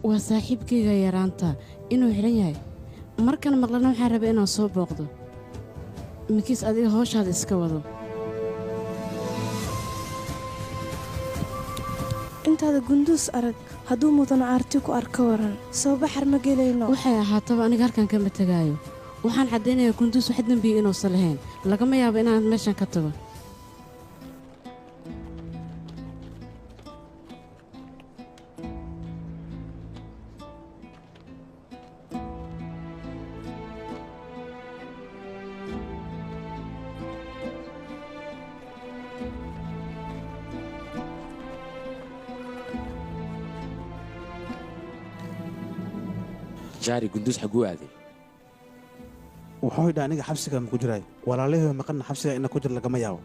وصاحبكيga yaraanta inuu xiran yahay markan maqlana waxaan rabaa inaan soo booqdo mikiis adiga hawshaada iska wado intaada gunduus arag hadduu mudano aarti ku arka waran soo baxar ma gelayno waxay ahaataba aniga halkan kama tagaayo waxaan caddaynayaa gunduus wax dembiya inuusan lahayn lagama yaabo inaan meeshan ka tago جاري قندوز حقوه هذه وحوي دانيك حبسك مكجراي ولا ليه مقنا حبسك إنك كجر لقما ياو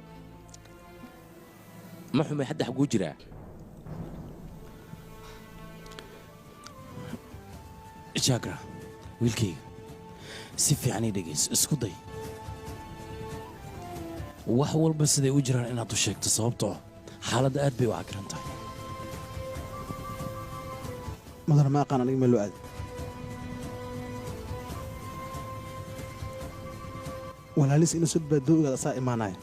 ما حمي حد حقوه جرا جاكرا ويلكي سيفي عني دقيس اسكضي وحول بس دي وجران إنها تشيك تصوبته حالة آد بي وعكرانتا مدر ما قانا نجم اللو walaalis ina soo badooga saa imaanay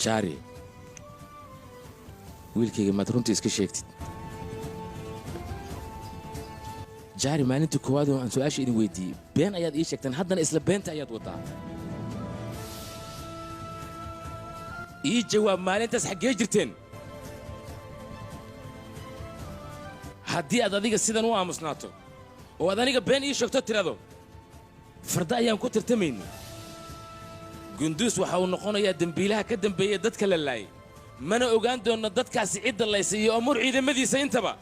jaari wiilkayga maad runtii iska sheegtid jaari maalintii koowaad oo aan su'aasha idin weydiiyey been ayaad ii sheegteen haddana isla beenta ayaad wadaa ii jawaab maalintaas xaggee jirteen haddii aad adiga sidan u aamusnaato oo aad aniga been ii sheegto tirado farda ayaan ku tirtamayna gunduus waxa uu noqonayaa dembiilaha ka dambeeya dadka la laayay mana ogaan doonno dadkaasi cidda laysay iyo amur ciidamadiisa intaba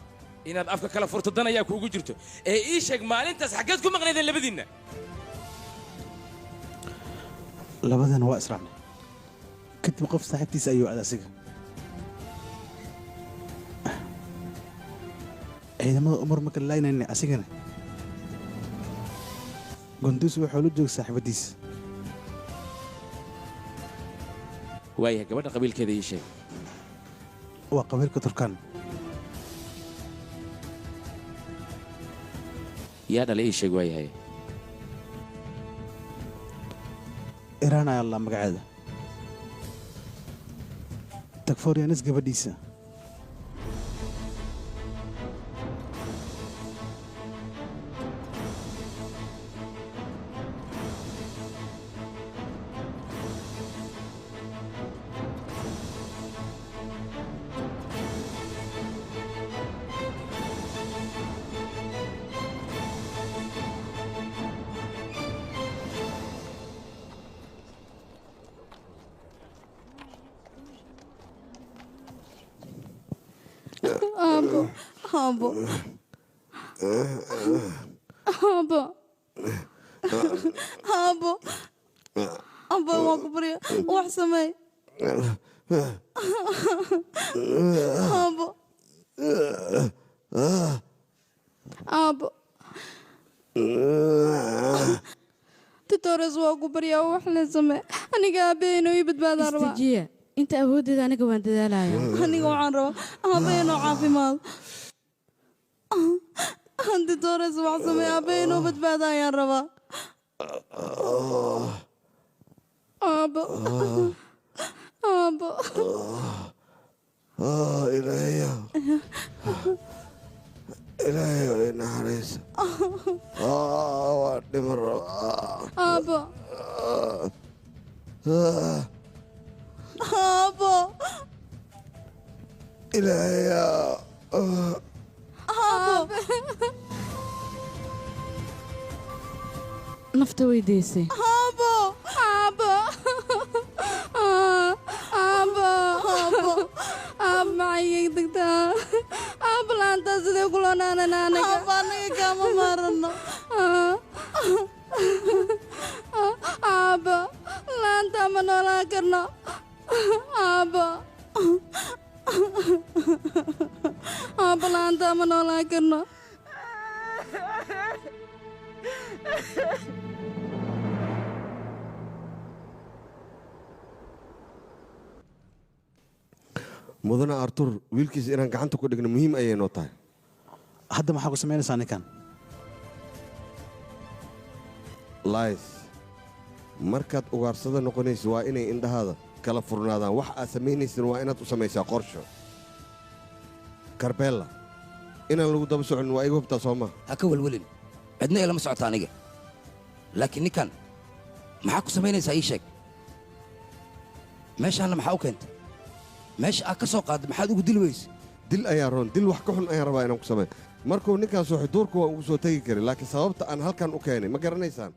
inaad afka kala furto dan ayaa kuugu jirto ee ii sheeg maalintaas xaggeed ku maqnaydeen labadiinna labadana waa israacnay kadib qof saaxiibtiisa ayuu aad asiga ciidamada umar marka laaynayna asigana قندوس وحلو جوج صاحبتيس وايه قبل قبيل كذا يشيء وقبيل كتركان يا ده ليه شيء وايه هاي إيران يا الله مقعدة تكفور يا ناس قبديسة Abo. Abo. Abo. Abo waan ku barya wax samee. Abo. Abo. Tutores waan ku barya wax la samee. Aniga abeeno ibadbaadar waa. istijiya inta awoodeeda aniga waan dadaalayaa aniga waxaan rabaa abeeno caafimaad. أنت تورس وعصمي أبين وبتبادى يا ربا أبا أبا إلهي إلهي ولينا حريص وعدي مرة أبا أبا إلهي أبا nafta weydiisay أبا أبا أبا أبا أبا معي دكتور أبا لا أنت سيدي كلنا أنا أبا أنا كم مرنا أبا لا أنت من ولا كنا أبا أبا لا أنت من ولا كنا mudana artur wiilkiisa inaan gacanta ku dhigno muhiim ayay noo tahay hadda maxaa ku samaynaysaa ninkan lays markaad ugaarsada noqonaysa waa inay indhahaada kala furnaadaan wax aad samaynaysan waa inaad u samaysaa qorsho karbella inaan lagu daba soconin waa iga hubtaa soo maa ha ka welwelin cidna ilama socota aniga laakiin ninkan maxaa ku samaynaysaa ii sheeg meeshaanna maxaa u keentay meesha aad ka soo qaadda maxaad ugu dili weyse dil ayaa roon dil wax ka xun ayaan rabaa inaan ku sameyn markuu ninkaan sooxi duurka waa ugu soo tegi karin laakiin sababta aan halkan u keenay ma garanaysaan